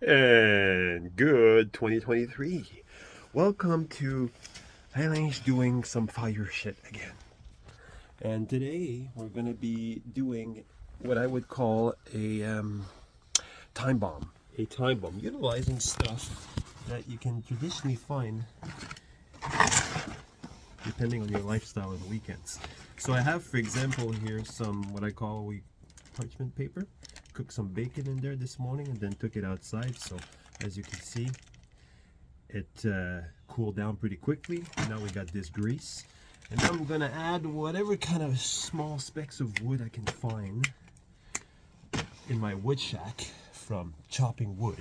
And good 2023. Welcome to Highlands doing some fire shit again. And today we're going to be doing what I would call a time bomb. A time bomb, utilizing stuff that you can traditionally find depending on your lifestyle on the weekends. So I have, for example, here some what I call parchment paper. Cooked some bacon in there this morning and then took it outside. So as you can see, it cooled down pretty quickly. Now we got this grease, and I'm gonna add whatever kind of small specks of wood I can find in my wood shack from chopping wood.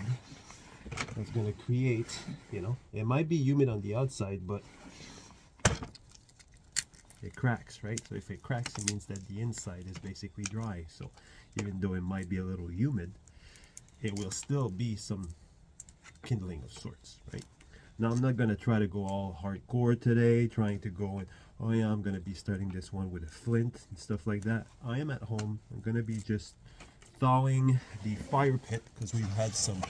That's gonna create, it might be humid on the outside, but it cracks, right? So if it cracks, it means that the inside is basically dry. So even though it might be a little humid, it will still be some kindling of sorts, right? Now I'm not gonna try to go all hardcore today, trying to go and oh yeah, I'm gonna be starting this one with a flint and stuff like that. I am at home. I'm gonna be just thawing the fire pit because we've had some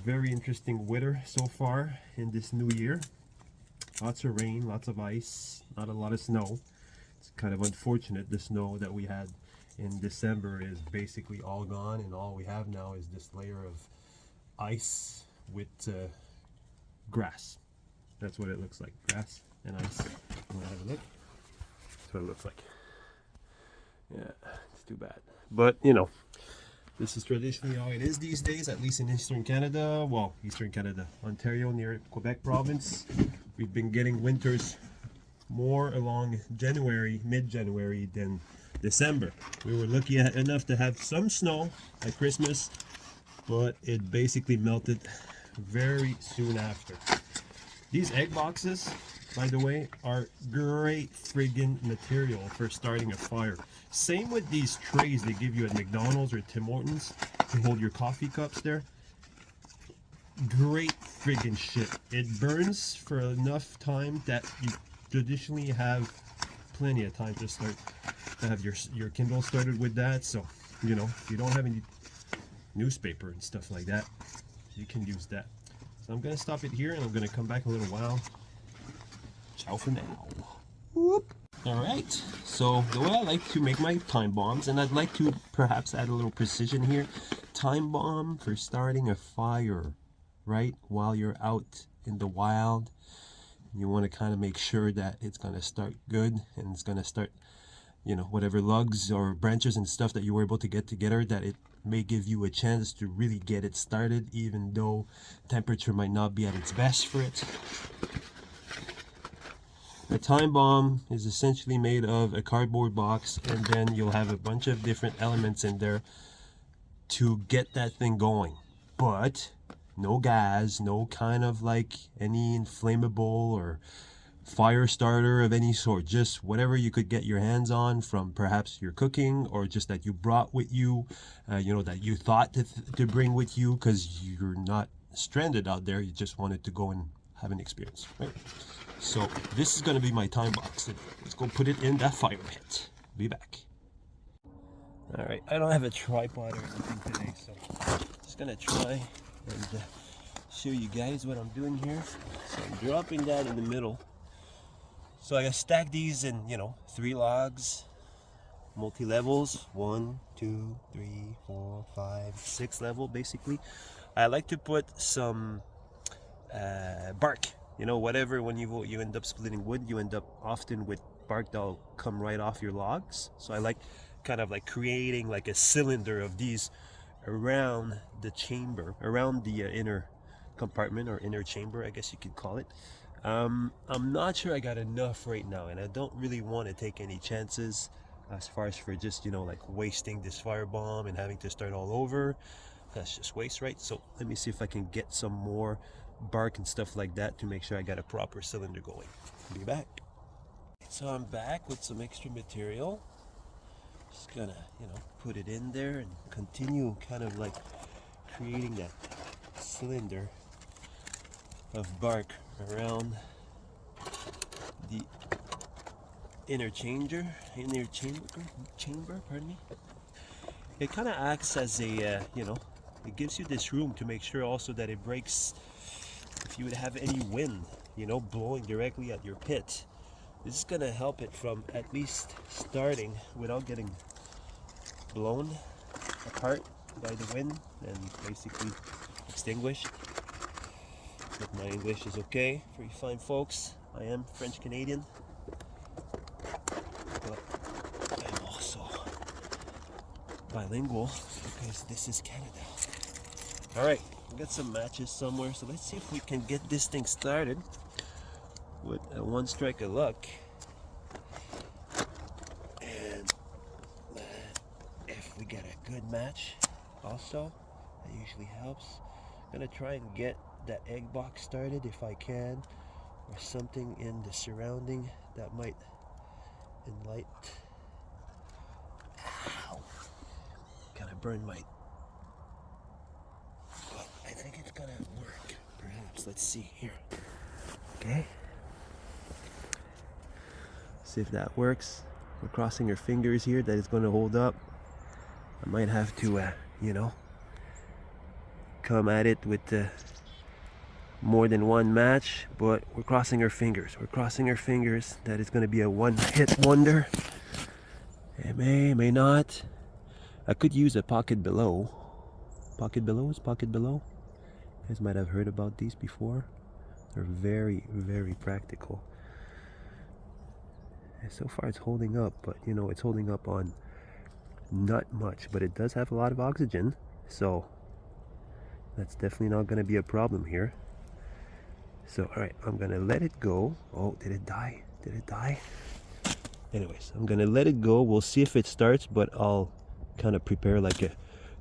very interesting weather so far in this new year. Lots of rain, lots of ice, not a lot of snow. It's kind of unfortunate. The snow that we had in December is basically all gone, and all we have now is this layer of ice with grass. That's what it looks like. Grass and ice. You want to have a look? That's what it looks like. Yeah, it's too bad. But, this is traditionally how it is these days, at least in Eastern Canada. Well, Eastern Canada, Ontario, near Quebec province. We've been getting winters more along January, mid-January than December. We were lucky enough to have some snow at Christmas, but it basically melted very soon after. These egg boxes, by the way, are great friggin' material for starting a fire. Same with these trays they give you at McDonald's or Tim Hortons to hold your coffee cups there. Great friggin' shit. It burns for enough time that you traditionally have plenty of time to start to have your Kindle started with that. So, if you don't have any newspaper and stuff like that, you can use that. So I'm gonna stop it here and I'm gonna come back in a little while. Ciao for now. Whoop. Alright, so the way I like to make my time bombs, and I'd like to perhaps add a little precision here. Time bomb for starting a fire, right? While you're out in the wild. You want to kind of make sure that it's going to start good and it's going to start, whatever logs or branches and stuff that you were able to get together, that it may give you a chance to really get it started, even though temperature might not be at its best for it. A time bomb is essentially made of a cardboard box, and then you'll have a bunch of different elements in there to get that thing going. But no gas, no kind of like any inflammable or fire starter of any sort, just whatever you could get your hands on from perhaps your cooking, or just that you brought with you, that you thought to bring with you because you're not stranded out there, you just wanted to go and have an experience, right? So this is going to be my time box. Let's go put it in that fire pit. Be back. All right, I don't have a tripod or anything today, so I'm just gonna try and show you guys what I'm doing here. So I'm dropping that in the middle. So I stack these in, 3 logs, multi-levels, 1, 2, 3, 4, 5, 6 level basically. I like to put some bark, whatever. When you end up splitting wood, you end up often with bark that'll come right off your logs. So I like kind of like creating like a cylinder of these around the chamber, around the inner compartment or inner chamber, I guess you could call it. I'm not sure I got enough right now, and I don't really want to take any chances as far as for just like wasting this firebomb and having to start all over. That's just waste, right? So let me see if I can get some more bark and stuff like that to make sure I got a proper cylinder going. Be back. So I'm back with some extra material. Just gonna put it in there and continue kind of like creating that cylinder of bark around the inner chamber, pardon me. It kind of acts as a it gives you this room to make sure also that it breaks if you would have any wind, you know, blowing directly at your pit. This is gonna help it from at least starting without getting blown apart by the wind and basically extinguished. If my English is okay for you fine folks, I am French Canadian, but I'm also bilingual because this is Canada. Alright, we got some matches somewhere, so let's see if we can get this thing started with a one strike of luck. And if we get a good match also, that usually helps. I'm gonna try and get that egg box started if I can, or something in the surrounding that might enlight. Ow! Kind of burned my. But I think it's gonna work. Perhaps. Let's see here. Okay. See if that works. We're crossing our fingers here that it's going to hold up. I might have to, you know, come at it with more than one match, but we're crossing our fingers. We're crossing our fingers that it's going to be a one-hit wonder. It may not. I could use a pocket below. Pocket belows, pocket below. You guys might have heard about these before. They're very, very practical. And so far it's holding up, but you know, it's holding up on not much, but it does have a lot of oxygen, so that's definitely not going to be a problem here. So alright, I'm gonna let it go. Oh, did it die? Did it die? Anyways, I'm gonna let it go. We'll see if it starts, but I'll kind of prepare like a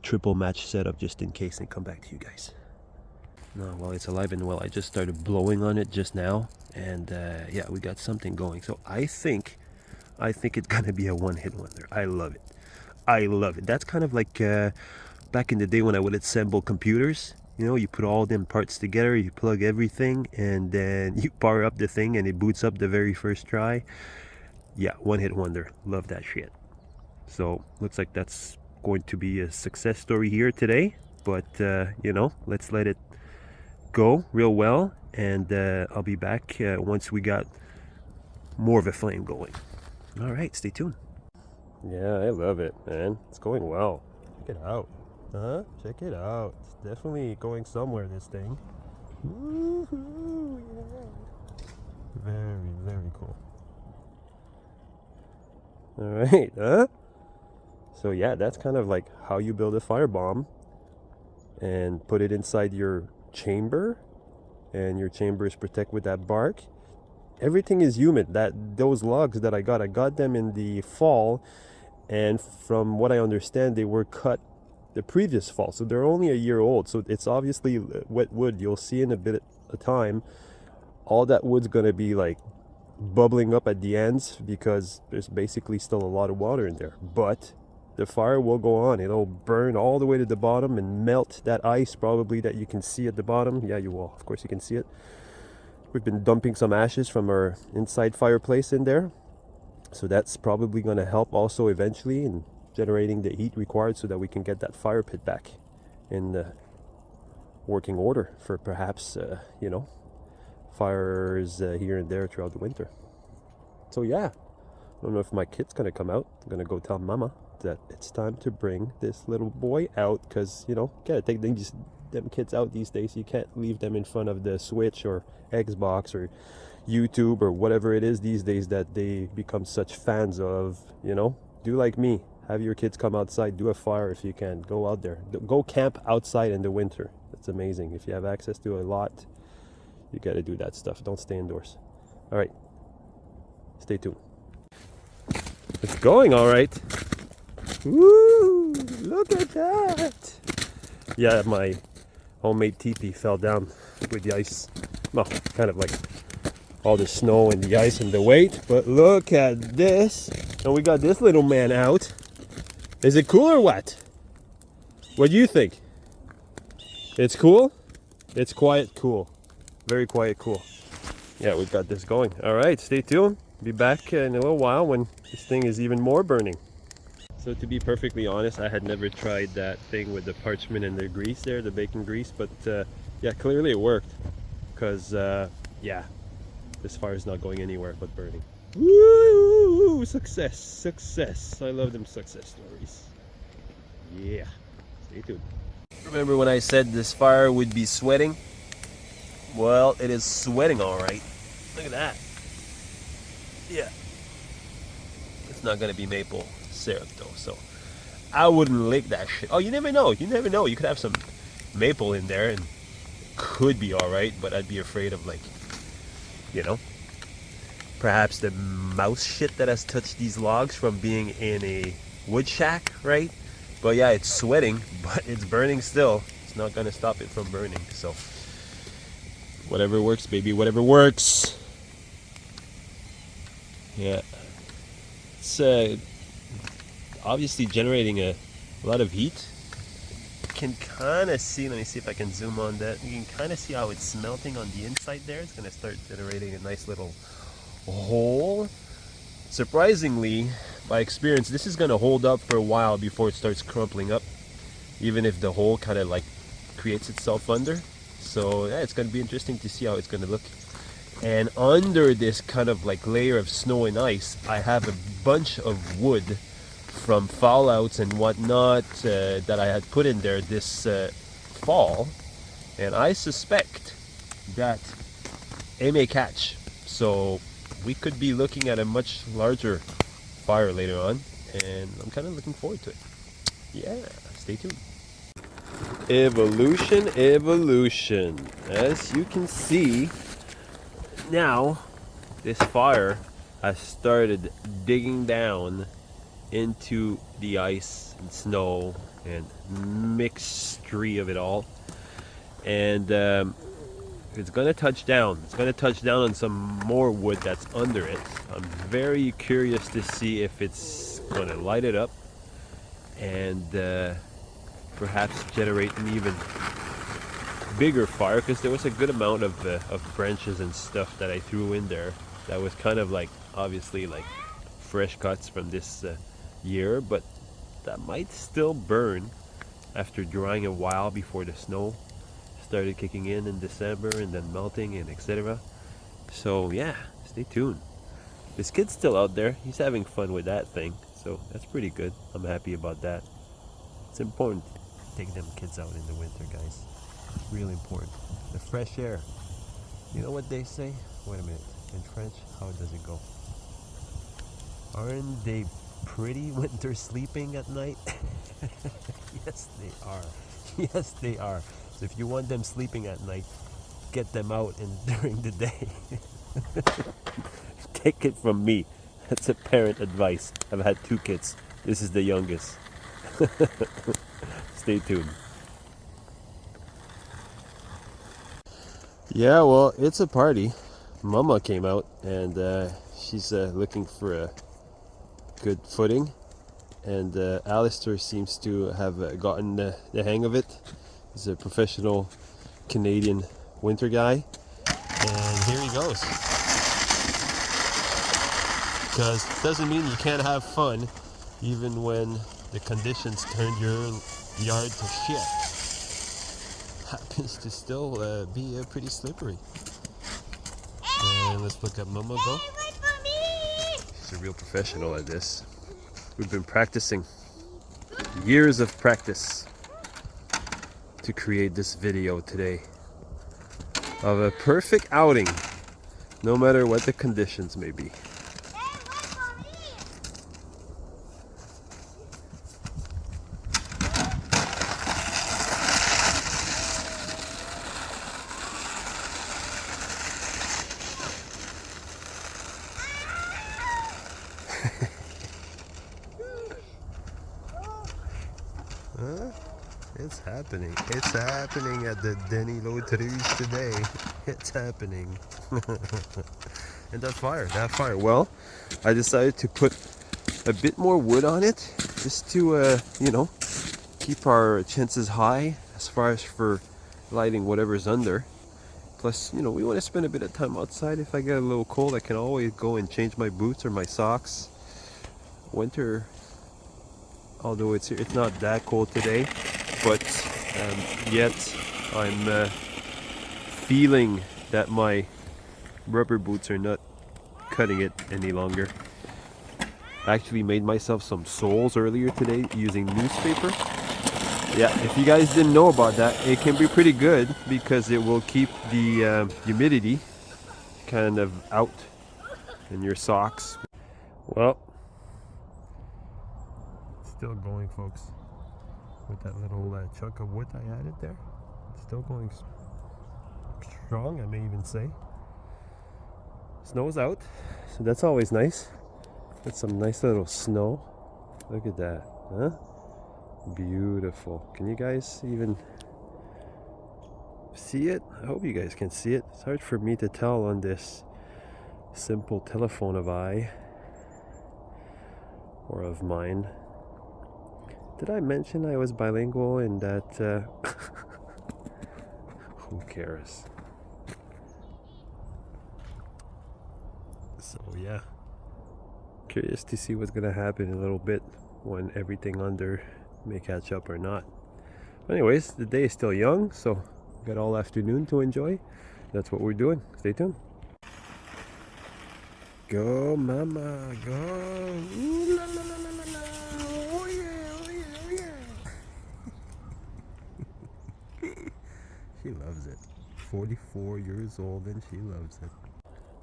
triple match setup just in case and come back to you guys. No, while it's alive and well, I just started blowing on it just now, and yeah, we got something going. So I think it's gonna be a one-hit wonder. I love it. I love it. That's kind of like back in the day when I would assemble computers. You know, you put all them parts together, you plug everything, and then you power up the thing and it boots up the very first try. Yeah, one-hit wonder. Love that shit. So looks like that's going to be a success story here today, but you know, let's let it go real well, and I'll be back once we got more of a flame going. All right, stay tuned. Yeah, I love it, man. It's going well. Check it out. Check it out. It's definitely going somewhere, this thing. Woohoo, yeah. Very, very cool. All right, so yeah, that's kind of like how you build a firebomb and put it inside your chamber, and your chamber is protected with that bark. Everything is humid. Those logs that I got them in the fall, and from what I understand, they were cut the previous fall, so they're only a year old, so it's obviously wet wood. You'll see in a bit of time all that wood's gonna be like bubbling up at the ends because there's basically still a lot of water in there, but the fire will go on. It'll burn all the way to the bottom and melt that ice probably that you can see at the bottom. Yeah, you will. Of course you can see it. We've been dumping some ashes from our inside fireplace in there, so that's probably going to help also eventually in generating the heat required so that we can get that fire pit back in working order for perhaps you know, fires here and there throughout the winter. So yeah, I don't know if my kid's gonna come out. I'm gonna go tell mama that it's time to bring this little boy out, because you know, gotta take them kids out these days. You can't leave them in front of the Switch or Xbox or YouTube or whatever it is these days that they become such fans of. You know, do like me, have your kids come outside, do a fire if you can, go out there, go camp outside in the winter. That's amazing. If you have access to a lot, you gotta do that stuff. Don't stay indoors. All right, stay tuned. It's going all right. Woo! Look at that. Yeah, my homemade teepee fell down with the ice. Well, kind of like all the snow and the ice and the weight. But look at this. And we got this little man out. Is it cool or what? What do you think? It's cool? It's quiet cool. Very quiet cool. Yeah, we've got this going. All right, stay tuned. Be back in a little while when this thing is even more burning. So to be perfectly honest, I had never tried that thing with the parchment and the grease there, the bacon grease, but yeah, clearly it worked. Because, yeah, this fire is not going anywhere but burning. Woo! Success! Success! I love them success stories. Yeah. Stay tuned. Remember when I said this fire would be sweating? Well, it is sweating alright. Look at that. Yeah. It's not gonna be maple syrup though, so I wouldn't lick that shit. Oh, you never know. You never know. You could have some maple in there and could be alright, but I'd be afraid of, like, you know, perhaps the mouse shit that has touched these logs from being in a wood shack, right? But yeah, it's sweating, but it's burning still. It's not gonna stop it from burning, so whatever works, baby, whatever works. Yeah, it's obviously generating a lot of heat. You can kind of see, let me see if I can zoom on that. You can kind of see how it's smelting on the inside there. It's gonna start generating a nice little hole. Surprisingly, by experience, this is gonna hold up for a while before it starts crumpling up, even if the hole kind of like creates itself under. So yeah, it's gonna be interesting to see how it's gonna look. And under this kind of like layer of snow and ice, I have a bunch of wood from fallouts and whatnot that I had put in there this fall, and I suspect that it may catch. So we could be looking at a much larger fire later on, and I'm kind of looking forward to it. Yeah, stay tuned. Evolution, evolution. As you can see, now this fire has started digging down into the ice and snow and mixture of it all, and it's gonna touch down. It's gonna touch down on some more wood that's under it. I'm very curious to see if it's gonna light it up and perhaps generate an even bigger fire, because there was a good amount of branches and stuff that I threw in there that was kind of like obviously like fresh cuts from this year, but that might still burn after drying a while before the snow started kicking in December and then melting and etc. So yeah, stay tuned. This kid's still out there. He's having fun with that thing, so that's pretty good. I'm happy about that. It's important to take them kids out in the winter, guys. Really important. The fresh air. You know what they say? Wait a minute. In French, how does it go? Aren't they pretty when they're sleeping at night? Yes, they are. Yes, they are. So if you want them sleeping at night, get them out during the day. Take it from me. That's a parent advice. I've had 2 kids. This is the youngest. Stay tuned. Yeah, well, it's a party. Mama came out, and she's looking for a good footing, and Alistair seems to have gotten the hang of it. He's a professional Canadian winter guy, and here he goes. Because it doesn't mean you can't have fun even when the conditions turn your yard to shit. Happens to still be pretty slippery. And let's look at Mama go. She's a real professional at this. We've been practicing. Years of practice to create this video today of a perfect outing, no matter what the conditions may be. Huh? It's happening. It's happening at the Denny Loteries today. It's happening. And that fire. Well, I decided to put a bit more wood on it just to, you know, keep our chances high as far as for lighting whatever's under. Plus, you know, we want to spend a bit of time outside. If I get a little cold, I can always go and change my boots or my socks. Winter although it's not that cold today, but yet I'm feeling that my rubber boots are not cutting it any longer. I actually made myself some soles earlier today using newspaper. Yeah, if you guys didn't know about that, it can be pretty good because it will keep the humidity kind of out in your socks. Well, still going, folks, with that little chunk of wood I added there. It's still going strong, I may even say. Snow's out, so that's always nice. Got some nice little snow. Look at that, huh? Beautiful. Can you guys even see it? I hope you guys can see it. It's hard for me to tell on this simple telephone of eye, or of mine. Did I mention I was bilingual and that who cares? So yeah, curious to see what's gonna happen in a little bit when everything under may catch up or not. Anyways, the day is still young, so got all afternoon to enjoy. That's what we're doing. Stay tuned. Go mama, go. Ooh, la, la, la, la, la, la. Oh yeah, oh yeah, oh yeah. She loves it. 44 years old and she loves it.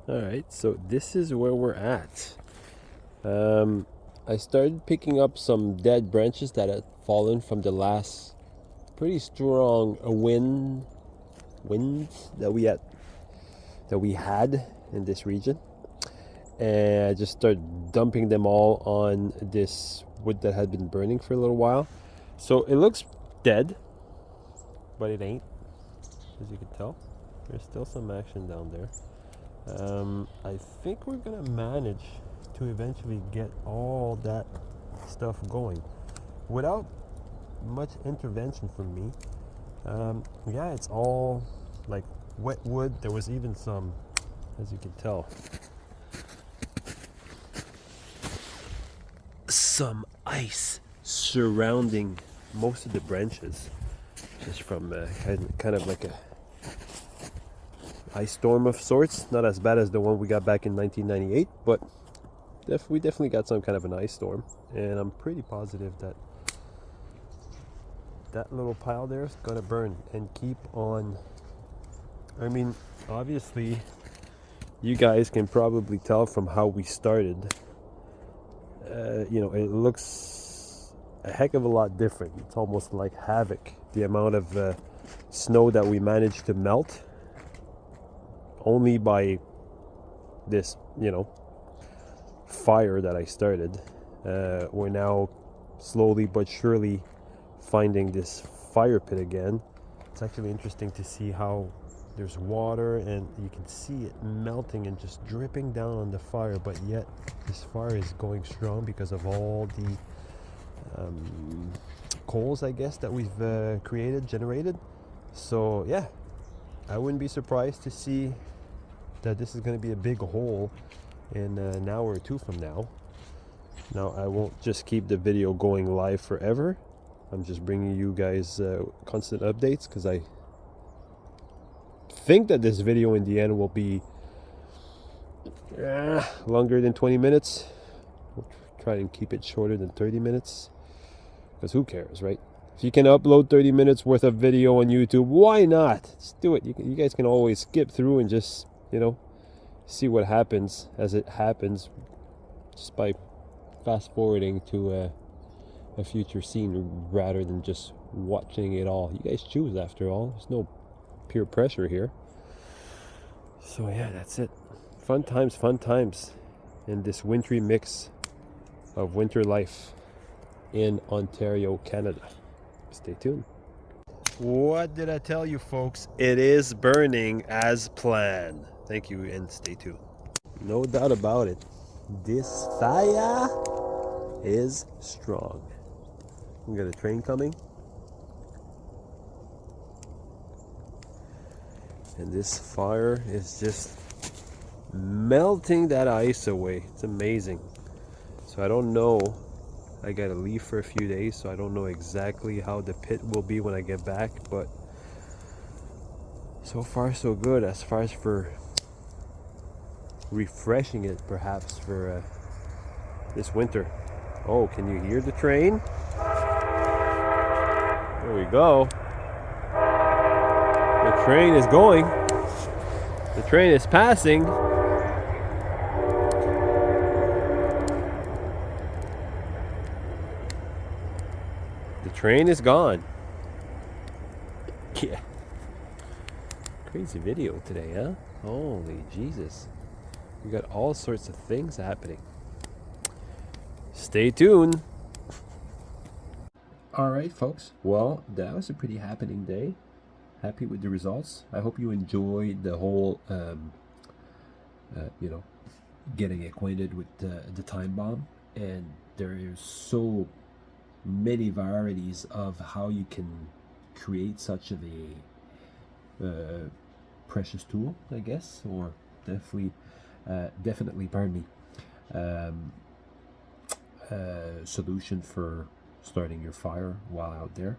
Alright, so this is where we're at. I started picking up some dead branches that had fallen from the last pretty strong winds that we had in this region, and I just started dumping them all on this wood that had been burning for a little while. So it looks dead, but it ain't, as you can tell. There's still some action down there. I think we're gonna manage to eventually get all that stuff going without much intervention from me. Yeah, it's all like wet wood. There was even some, as you can tell, some ice surrounding most of the branches, just from kind of like a ice storm of sorts. Not as bad as the one we got back in 1998, but we definitely got some kind of an ice storm, and I'm pretty positive that that little pile there is gonna burn and keep on. I mean, obviously you guys can probably tell from how we started, you know, it looks a heck of a lot different. It's almost like havoc, the amount of snow that we managed to melt only by this, you know, fire that I started. We're now slowly but surely finding this fire pit again. It's actually interesting to see how there's water and you can see it melting and just dripping down on the fire, but yet this fire is going strong because of all the coals, I guess, that we've generated. So yeah, I wouldn't be surprised to see that this is going to be a big hole in an hour or two from now. Now, I won't just keep the video going live forever. I'm just bringing you guys constant updates, because I think that this video in the end will be longer than 20 minutes. We'll try and keep it shorter than 30 minutes, because who cares, right? If you can upload 30 minutes worth of video on YouTube, why not? Just do it. You guys can always skip through and just, you know, see what happens as it happens, just by fast forwarding to a future scene rather than just watching it all. You guys choose, after all. There's no peer pressure here. So yeah, that's it. Fun times in this wintry mix of winter life in Ontario, Canada. Stay tuned. What did I tell you, folks? It is burning as planned. Thank you, and stay tuned. No doubt about it, this fire is strong. We got a train coming, and this fire is just melting that ice away. It's amazing. So I don't know I gotta leave for a few days, so I don't know exactly how the pit will be when I get back, but so far so good as far as for refreshing it perhaps for this winter. Oh, can you hear the train? There we go. The train is going. The train is passing. The train is gone. Yeah. Crazy video today, huh? Holy Jesus. We got all sorts of things happening. Stay tuned. All right, folks. Well, that was a pretty happening day. Happy with the results. I hope you enjoyed the whole, you know, getting acquainted with the time bomb. And there is so many varieties of how you can create such of a precious tool, I guess, or definitely, pardon me, um, solution for starting your fire while out there.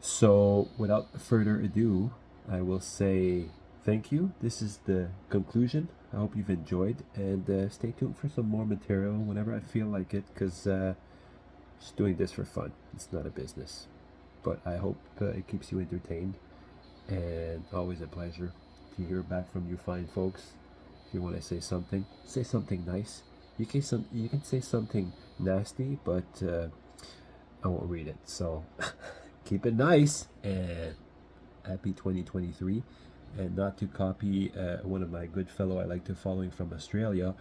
So, without further ado, I will say thank you. This is the conclusion. I hope you've enjoyed, and stay tuned for some more material whenever I feel like it, because just doing this for fun. It's not a business. But I hope it keeps you entertained, and always a pleasure to hear back from you fine folks. If you want to say something nice. You can say something nasty, but I won't read it. So keep it nice, and happy 2023. And not to copy one of my good fellow I like to following from Australia,